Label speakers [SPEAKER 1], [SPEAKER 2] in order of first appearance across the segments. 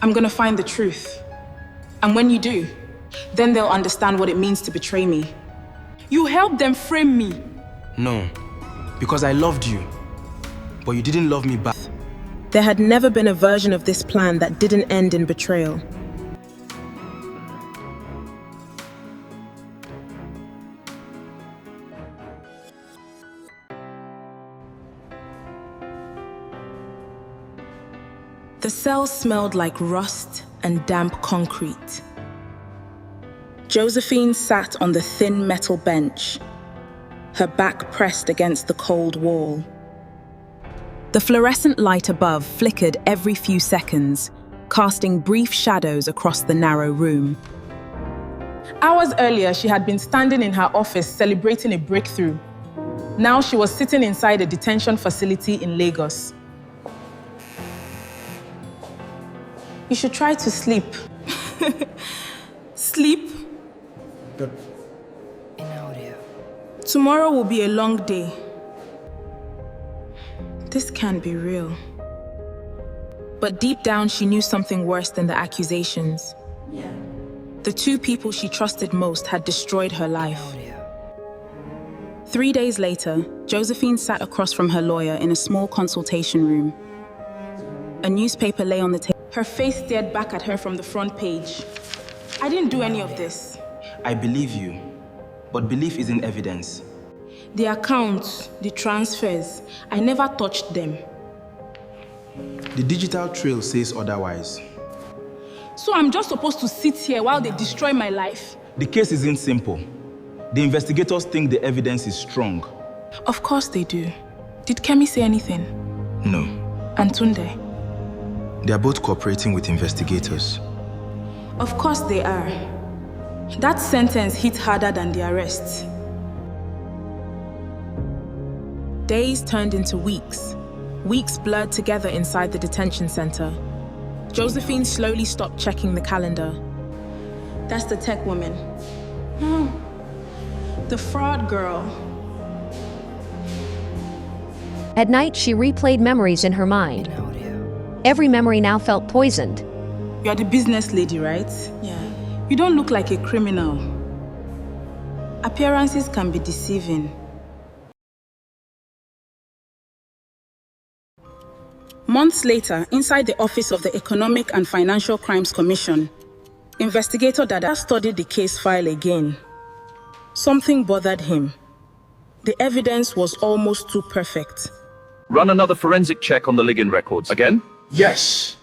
[SPEAKER 1] I'm gonna find the truth. And when you do, then they'll understand what it means to betray me. You helped them frame me.
[SPEAKER 2] No, because I loved you, but you didn't love me back.
[SPEAKER 1] There had never been a version of this plan that didn't end in betrayal. The cell smelled like rust and damp concrete. Josephine sat on the thin metal bench, her back pressed against the cold wall. The fluorescent light above flickered every few seconds, casting brief shadows across the narrow room. Hours earlier, she had been standing in her office celebrating a breakthrough. Now she was sitting inside a detention facility in Lagos. You should try to sleep. Sleep? Tomorrow will be a long day. This can't be real. But deep down, she knew something worse than the accusations. The two people she trusted most had destroyed her life. 3 days later, Josephine sat across from her lawyer in a small consultation room. A newspaper lay on the table. Her face stared back at her from the front page. I didn't do any of this.
[SPEAKER 2] I believe you, but belief isn't evidence.
[SPEAKER 1] The accounts, the transfers, I never touched them.
[SPEAKER 2] The digital trail says otherwise.
[SPEAKER 1] So I'm just supposed to sit here while they destroy my life?
[SPEAKER 2] The case isn't simple. The investigators think the evidence is strong.
[SPEAKER 1] Of course they do. Did Kemi say anything?
[SPEAKER 2] No.
[SPEAKER 1] And Tunde?
[SPEAKER 2] They are both cooperating with investigators.
[SPEAKER 1] Of course they are. That sentence hit harder than the arrest. Days turned into weeks. Weeks blurred together inside the detention center. Josephine slowly stopped checking the calendar. That's the tech woman. No. The fraud girl.
[SPEAKER 3] At night, she replayed memories in her mind. Every memory now felt poisoned.
[SPEAKER 1] You're the business lady, right? Yeah. You don't look like a criminal. Appearances can be deceiving. Months later, inside the office of the Economic and Financial Crimes Commission, investigator Dada studied the case file again. Something bothered him. The evidence was almost too perfect.
[SPEAKER 4] Run another forensic check on the Ligon records. Again?
[SPEAKER 2] Yes!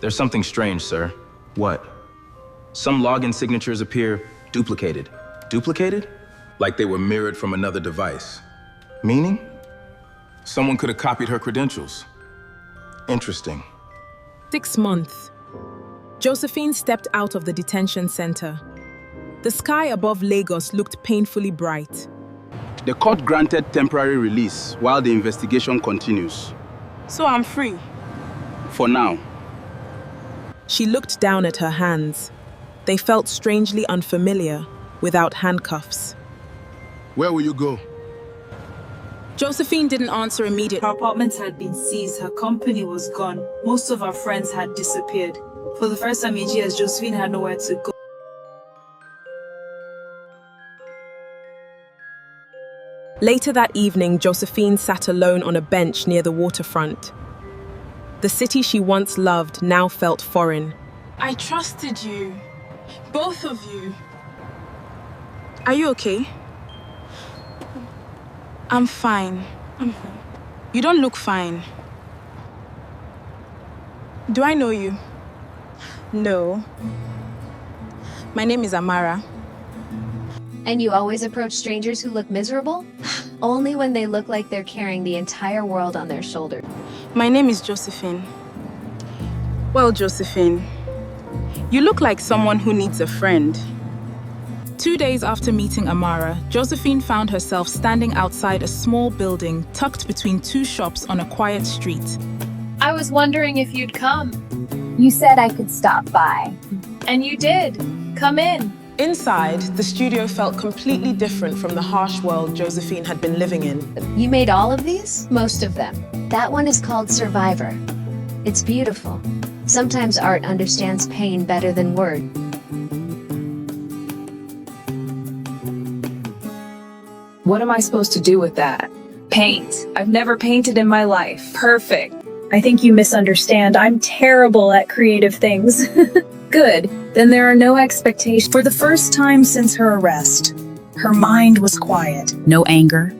[SPEAKER 2] There's something strange, sir. What? Some login signatures appear duplicated. Duplicated? Like they were mirrored from another device. Meaning? Someone could have copied her credentials. Interesting.
[SPEAKER 1] 6 months. Josephine stepped out of the detention center. The sky above Lagos looked painfully bright.
[SPEAKER 2] The court granted temporary release while the investigation continues.
[SPEAKER 1] So I'm free.
[SPEAKER 2] For now.
[SPEAKER 1] She looked down at her hands. They felt strangely unfamiliar, without handcuffs.
[SPEAKER 2] Where will you go?
[SPEAKER 1] Josephine didn't answer immediately.
[SPEAKER 5] Her apartment had been seized, her company was gone, most of her friends had disappeared. For the first time in years, Josephine had nowhere to go.
[SPEAKER 1] Later that evening, Josephine sat alone on a bench near the waterfront. The city she once loved now felt foreign. I trusted you. Both of you. Are you okay? I'm fine. You don't look fine. Do I know you? No. My name is Amara.
[SPEAKER 3] And you always approach strangers who look miserable? Only when they look like they're carrying the entire world on their shoulders.
[SPEAKER 1] My name is Josephine. Well, Josephine, you look like someone who needs a friend. 2 days after meeting Amara, Josephine found herself standing outside a small building tucked between two shops on a quiet street.
[SPEAKER 6] I was wondering if you'd come.
[SPEAKER 7] You said I could stop by.
[SPEAKER 6] And you did. Come in.
[SPEAKER 1] Inside, the studio felt completely different from the harsh world Josephine had been living in.
[SPEAKER 3] You made all of these? Most of them. That one is called Survivor. It's beautiful. Sometimes art understands pain better than word.
[SPEAKER 6] What am I supposed to do with that? Paint. I've never painted in my life. Perfect.
[SPEAKER 8] I think you misunderstand. I'm terrible at creative things.
[SPEAKER 6] Good. Then there are no expectations.
[SPEAKER 8] For the first time since her arrest, her mind was quiet.
[SPEAKER 1] No anger,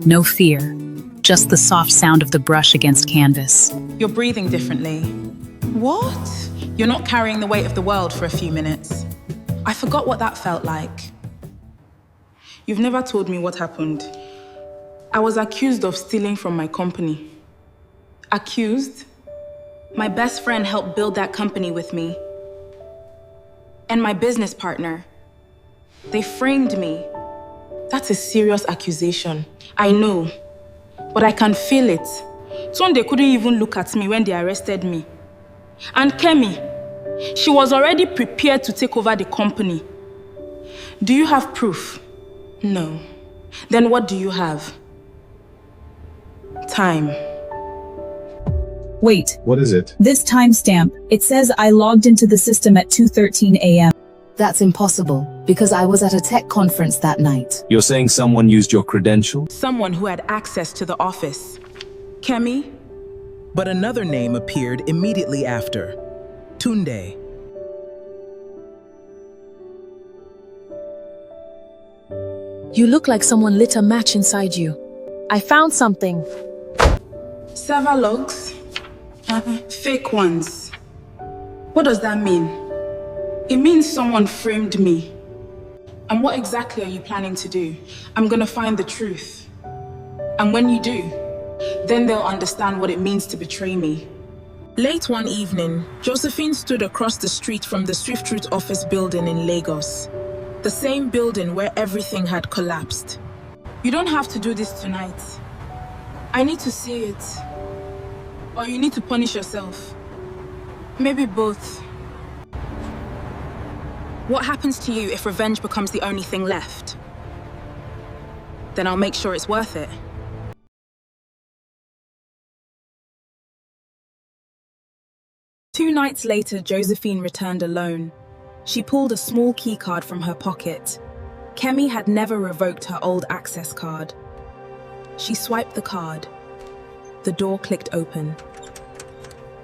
[SPEAKER 1] no fear, just the soft sound of the brush against canvas.
[SPEAKER 9] You're breathing differently. What? You're not carrying the weight of the world for a few minutes. I forgot what that felt like. You've never told me what happened. I was accused of stealing from my company. Accused? My best friend helped build that company with me. And my business partner. They framed me. That's a serious accusation. I know. But I can feel it. Tunde couldn't even look at me when they arrested me. And Kemi, she was already prepared to take over the company. Do you have proof? No. Then what do you have? Time.
[SPEAKER 8] Wait.
[SPEAKER 10] What is it?
[SPEAKER 8] This timestamp, it says I logged into the system at 2:13 a.m.
[SPEAKER 11] That's impossible, because I was at a tech conference that night.
[SPEAKER 10] You're saying someone used your credentials?
[SPEAKER 9] Someone who had access to the office. Kemi?
[SPEAKER 12] But another name appeared immediately after. Tunde.
[SPEAKER 13] You look like someone lit a match inside you. I found something.
[SPEAKER 9] Server logs? Fake ones. What does that mean? It means someone framed me. And what exactly are you planning to do? I'm gonna find the truth. And when you do, then they'll understand what it means to betray me.
[SPEAKER 1] Late one evening, Josephine stood across the street from the Swift Route office building in Lagos. The same building where everything had collapsed.
[SPEAKER 9] You don't have to do this tonight. I need to see it. Or you need to punish yourself. Maybe both.
[SPEAKER 1] What happens to you if revenge becomes the only thing left? Then I'll make sure it's worth it. 2 nights later, Josephine returned alone. She pulled a small keycard from her pocket. Kemi had never revoked her old access card. She swiped the card. The door clicked open.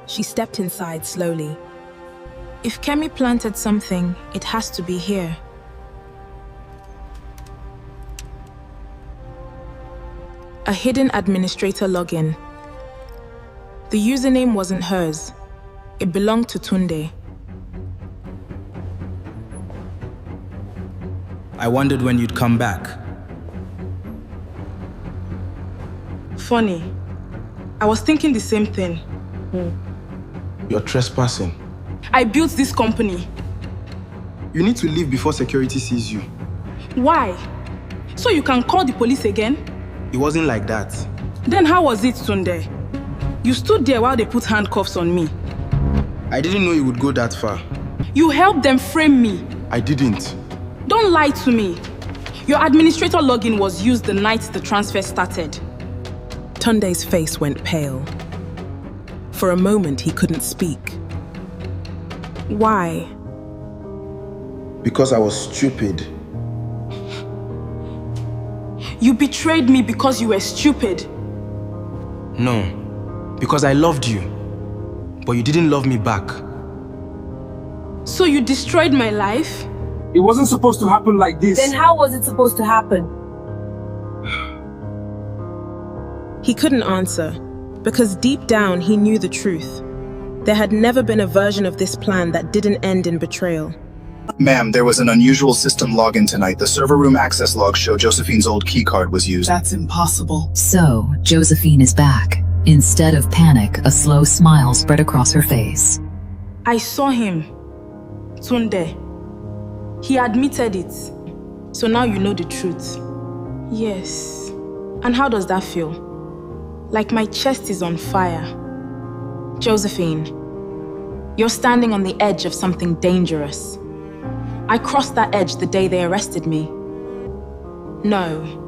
[SPEAKER 1] She stepped inside slowly. If Kemi planted something, it has to be here. A hidden administrator login. The username wasn't hers. It belonged to Tunde.
[SPEAKER 2] I wondered when you'd come back.
[SPEAKER 9] Funny. I was thinking the same thing.
[SPEAKER 2] You're trespassing.
[SPEAKER 9] I built this company.
[SPEAKER 2] You need to leave before security sees you.
[SPEAKER 9] Why? So you can call the police again?
[SPEAKER 2] It wasn't like that.
[SPEAKER 9] Then how was it, Tunde? You stood there while they put handcuffs on me.
[SPEAKER 2] I didn't know you would go that far.
[SPEAKER 9] You helped them frame me.
[SPEAKER 2] I didn't.
[SPEAKER 9] Don't lie to me. Your administrator login was used the night the transfer started.
[SPEAKER 1] Tunde's face went pale. For a moment, he couldn't speak. Why?
[SPEAKER 2] Because I was stupid.
[SPEAKER 9] You betrayed me because you were stupid.
[SPEAKER 2] No, because I loved you. But you didn't love me back.
[SPEAKER 9] So you destroyed my life?
[SPEAKER 14] It wasn't supposed to happen like this.
[SPEAKER 8] Then how was it supposed to happen?
[SPEAKER 1] He couldn't answer, because deep down he knew the truth. There had never been a version of this plan that didn't end in betrayal.
[SPEAKER 15] Ma'am, there was an unusual system login tonight. The server room access logs show Josephine's old keycard was used.
[SPEAKER 11] That's impossible. So, Josephine is back. Instead of panic, a slow smile spread across her face.
[SPEAKER 9] I saw him. Tunde. He admitted it. So now you know the truth. Yes. And how does that feel? Like my chest is on fire. Josephine, you're standing on the edge of something dangerous. I crossed that edge the day they arrested me. No.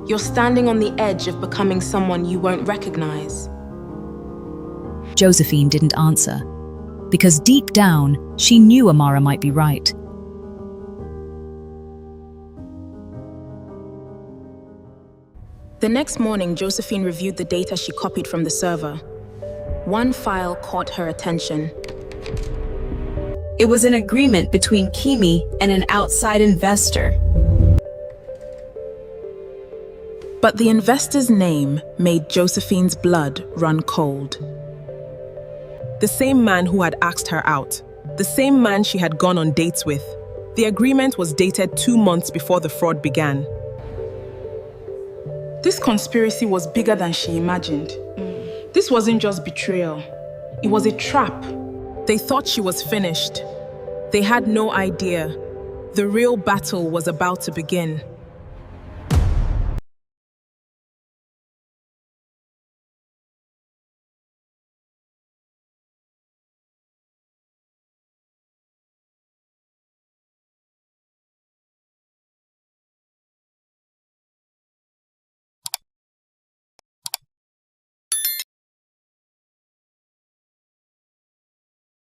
[SPEAKER 9] You're standing on the edge of becoming someone you won't recognize.
[SPEAKER 11] Josephine didn't answer. Because deep down, she knew Amara might be right.
[SPEAKER 1] The next morning, Josephine reviewed the data she copied from the server. One file caught her attention.
[SPEAKER 16] It was an agreement between Kimi and an outside investor.
[SPEAKER 1] But the investor's name made Josephine's blood run cold.
[SPEAKER 17] The same man who had asked her out. The same man she had gone on dates with. The agreement was dated 2 months before the fraud began.
[SPEAKER 9] This conspiracy was bigger than she imagined. This wasn't just betrayal. It was a trap.
[SPEAKER 17] They thought she was finished. They had no idea. The real battle was about to begin.